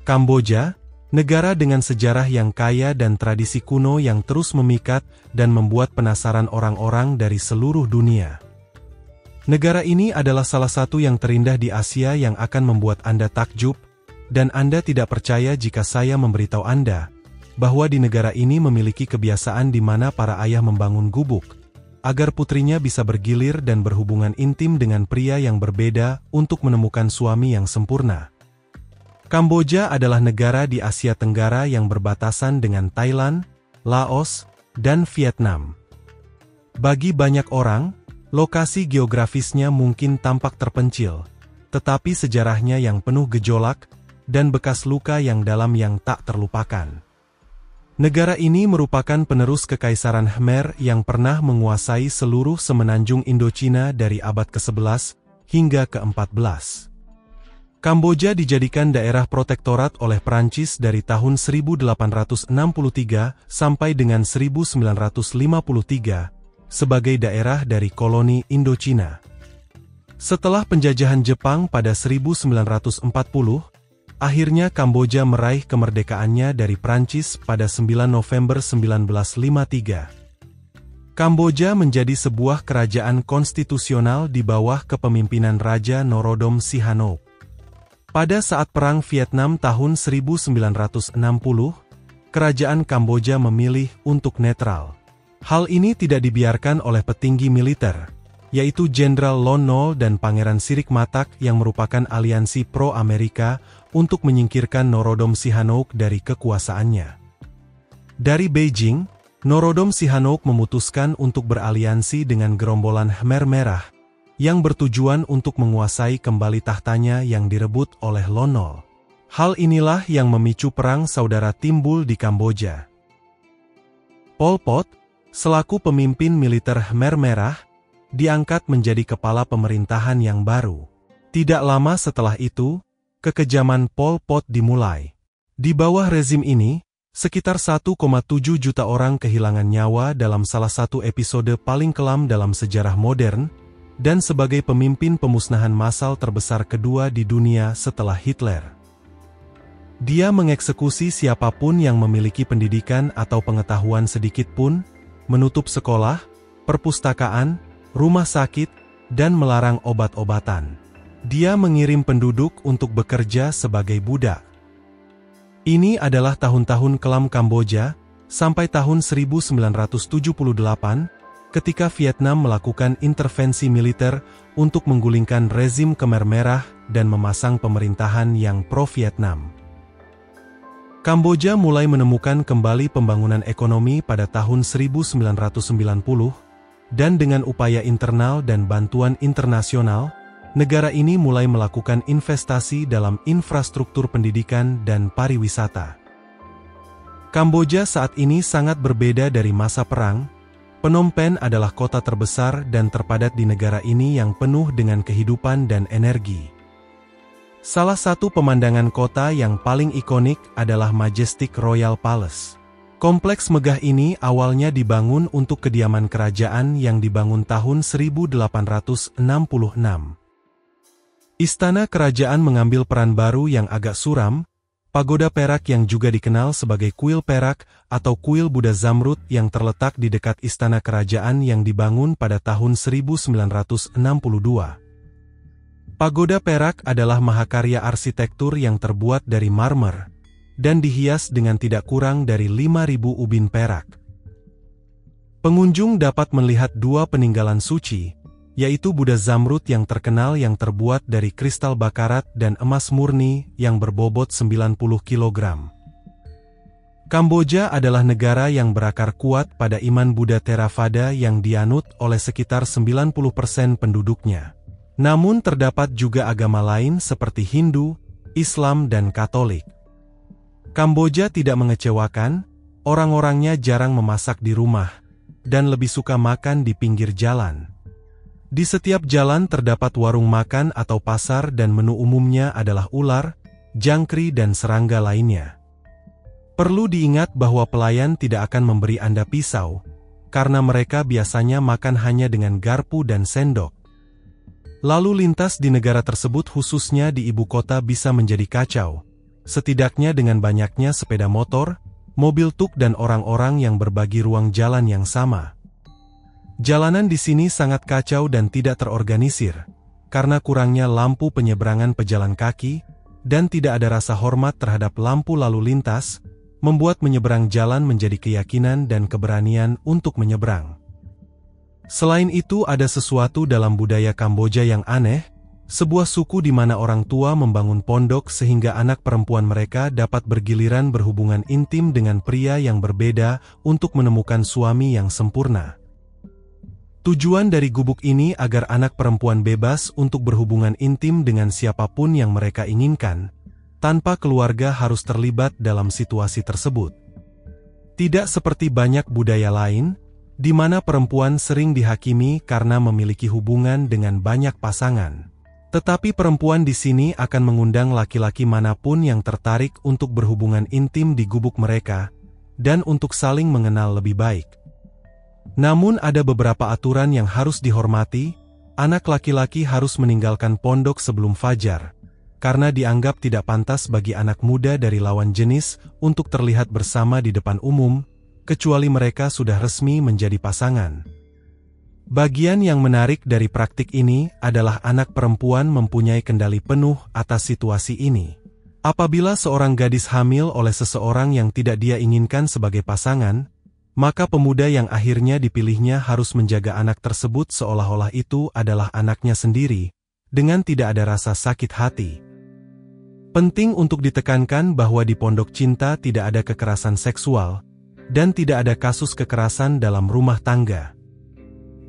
Kamboja, negara dengan sejarah yang kaya dan tradisi kuno yang terus memikat dan membuat penasaran orang-orang dari seluruh dunia. Negara ini adalah salah satu yang terindah di Asia yang akan membuat Anda takjub, dan Anda tidak percaya jika saya memberitahu Anda bahwa di negara ini memiliki kebiasaan di mana para ayah membangun gubuk, agar putrinya bisa bergilir dan berhubungan intim dengan pria yang berbeda untuk menemukan suami yang sempurna. Kamboja adalah negara di Asia Tenggara yang berbatasan dengan Thailand, Laos, dan Vietnam. Bagi banyak orang, lokasi geografisnya mungkin tampak terpencil, tetapi sejarahnya yang penuh gejolak dan bekas luka yang dalam yang tak terlupakan. Negara ini merupakan penerus Kekaisaran Khmer yang pernah menguasai seluruh semenanjung Indochina dari abad ke-11 hingga ke-14. Kamboja dijadikan daerah protektorat oleh Prancis dari tahun 1863 sampai dengan 1953 sebagai daerah dari koloni Indochina. Setelah penjajahan Jepang pada 1940, akhirnya Kamboja meraih kemerdekaannya dari Prancis pada 9 November 1953. Kamboja menjadi sebuah kerajaan konstitusional di bawah kepemimpinan Raja Norodom Sihanouk. Pada saat Perang Vietnam tahun 1960, kerajaan Kamboja memilih untuk netral. Hal ini tidak dibiarkan oleh petinggi militer, yaitu Jenderal Lon Nol dan Pangeran Sirik Matak yang merupakan aliansi pro-Amerika untuk menyingkirkan Norodom Sihanouk dari kekuasaannya. Dari Beijing, Norodom Sihanouk memutuskan untuk beraliansi dengan gerombolan Khmer Merah, yang bertujuan untuk menguasai kembali tahtanya yang direbut oleh Lon Nol. Hal inilah yang memicu perang saudara timbul di Kamboja. Pol Pot, selaku pemimpin militer Khmer Merah, diangkat menjadi kepala pemerintahan yang baru. Tidak lama setelah itu, kekejaman Pol Pot dimulai. Di bawah rezim ini, sekitar 1,7 juta orang kehilangan nyawa dalam salah satu episode paling kelam dalam sejarah modern, dan sebagai pemimpin pemusnahan massal terbesar kedua di dunia setelah Hitler. Dia mengeksekusi siapapun yang memiliki pendidikan atau pengetahuan sedikit pun, menutup sekolah, perpustakaan, rumah sakit, dan melarang obat-obatan. Dia mengirim penduduk untuk bekerja sebagai budak. Ini adalah tahun-tahun kelam Kamboja, sampai tahun 1978, ketika Vietnam melakukan intervensi militer untuk menggulingkan rezim Khmer Merah dan memasang pemerintahan yang pro-Vietnam. Kamboja mulai menemukan kembali pembangunan ekonomi pada tahun 1990, dan dengan upaya internal dan bantuan internasional, negara ini mulai melakukan investasi dalam infrastruktur pendidikan dan pariwisata. Kamboja saat ini sangat berbeda dari masa perang. Phnom Penh adalah kota terbesar dan terpadat di negara ini yang penuh dengan kehidupan dan energi. Salah satu pemandangan kota yang paling ikonik adalah Majestic Royal Palace. Kompleks megah ini awalnya dibangun untuk kediaman kerajaan yang dibangun tahun 1866. Istana kerajaan mengambil peran baru yang agak suram. Pagoda perak yang juga dikenal sebagai kuil perak atau kuil Buddha Zamrud yang terletak di dekat istana kerajaan yang dibangun pada tahun 1962. Pagoda perak adalah mahakarya arsitektur yang terbuat dari marmer, dan dihias dengan tidak kurang dari 5.000 ubin perak. Pengunjung dapat melihat dua peninggalan suci, yaitu Buddha Zamrud yang terkenal yang terbuat dari kristal bakarat dan emas murni yang berbobot 90 kg. Kamboja adalah negara yang berakar kuat pada iman Buddha Theravada yang dianut oleh sekitar 90% penduduknya. Namun terdapat juga agama lain seperti Hindu, Islam dan Katolik. Kamboja tidak mengecewakan, orang-orangnya jarang memasak di rumah, dan lebih suka makan di pinggir jalan. Di setiap jalan terdapat warung makan atau pasar dan menu umumnya adalah ular, jangkrik dan serangga lainnya. Perlu diingat bahwa pelayan tidak akan memberi Anda pisau, karena mereka biasanya makan hanya dengan garpu dan sendok. Lalu lintas di negara tersebut khususnya di ibu kota bisa menjadi kacau, setidaknya dengan banyaknya sepeda motor, mobil truk dan orang-orang yang berbagi ruang jalan yang sama. Jalanan di sini sangat kacau dan tidak terorganisir, karena kurangnya lampu penyeberangan pejalan kaki, dan tidak ada rasa hormat terhadap lampu lalu lintas, membuat menyeberang jalan menjadi keyakinan dan keberanian untuk menyeberang. Selain itu ada sesuatu dalam budaya Kamboja yang aneh, sebuah suku di mana orang tua membangun pondok sehingga anak perempuan mereka dapat bergiliran berhubungan intim dengan pria yang berbeda untuk menemukan suami yang sempurna. Tujuan dari gubuk ini agar anak perempuan bebas untuk berhubungan intim dengan siapapun yang mereka inginkan, tanpa keluarga harus terlibat dalam situasi tersebut. Tidak seperti banyak budaya lain, di mana perempuan sering dihakimi karena memiliki hubungan dengan banyak pasangan. Tetapi perempuan di sini akan mengundang laki-laki manapun yang tertarik untuk berhubungan intim di gubuk mereka, dan untuk saling mengenal lebih baik. Namun ada beberapa aturan yang harus dihormati. Anak laki-laki harus meninggalkan pondok sebelum fajar, karena dianggap tidak pantas bagi anak muda dari lawan jenis untuk terlihat bersama di depan umum, kecuali mereka sudah resmi menjadi pasangan. Bagian yang menarik dari praktik ini adalah anak perempuan mempunyai kendali penuh atas situasi ini. Apabila seorang gadis hamil oleh seseorang yang tidak dia inginkan sebagai pasangan, maka pemuda yang akhirnya dipilihnya harus menjaga anak tersebut seolah-olah itu adalah anaknya sendiri, dengan tidak ada rasa sakit hati. Penting untuk ditekankan bahwa di Pondok Cinta tidak ada kekerasan seksual, dan tidak ada kasus kekerasan dalam rumah tangga.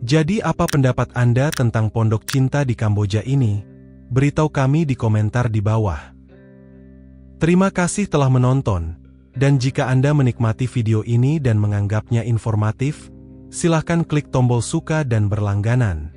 Jadi apa pendapat Anda tentang Pondok Cinta di Kamboja ini? Beritahu kami di komentar di bawah. Terima kasih telah menonton. Dan jika Anda menikmati video ini dan menganggapnya informatif, silahkan klik tombol suka dan berlangganan.